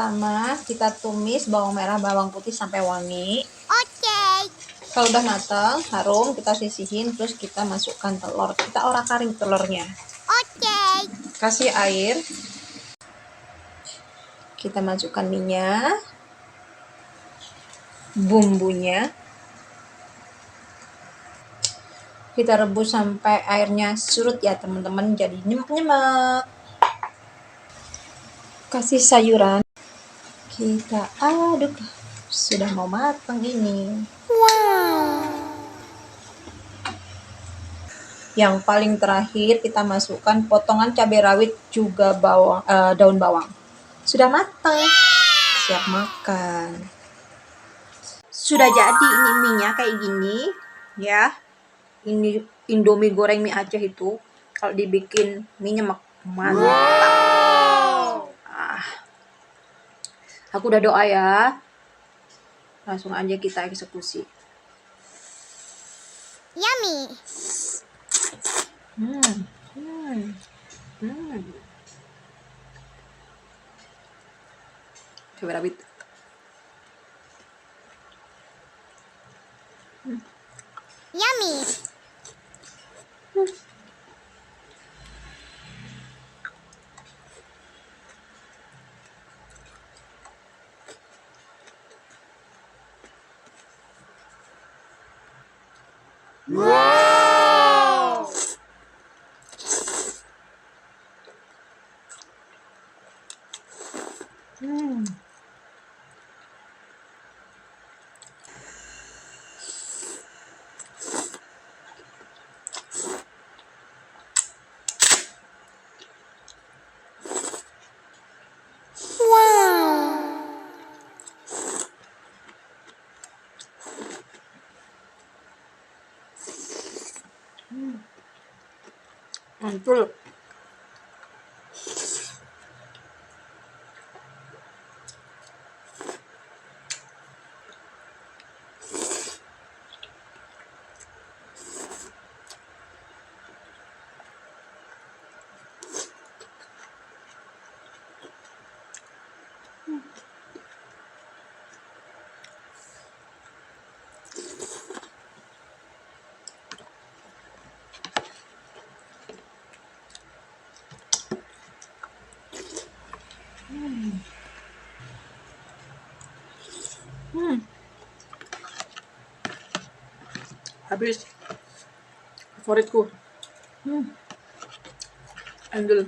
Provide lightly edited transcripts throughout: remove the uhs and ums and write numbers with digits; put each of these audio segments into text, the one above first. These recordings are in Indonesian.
pertama kita tumis bawang merah, bawang putih sampai wangi. Oke. Kalau udah matang, harum, kita sisihin, terus kita masukkan telur. Kita orak-aring telurnya. Oke. Kasih air. Kita masukkan minyak. Bumbunya. Kita rebus sampai airnya surut ya teman-teman, jadi nyemek-nyemek. Kasih sayuran. Kita aduk. Sudah mau matang ini. Wow. Yang paling terakhir kita masukkan potongan cabai rawit juga daun bawang. Sudah matang. Siap makan. Sudah jadi ini mie-nya kayak gini ya. Ini Indomie goreng mie Aceh itu kalau dibikin mie-nya mantap. Aku udah doa ya. Langsung aja kita eksekusi. Yummy. Cabai rawit. Yummy. Wow. Mantul. Habis favoritku. Endul.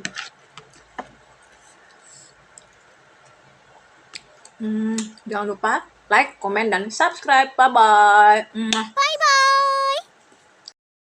Jangan lupa like, komen, dan subscribe. Bye bye.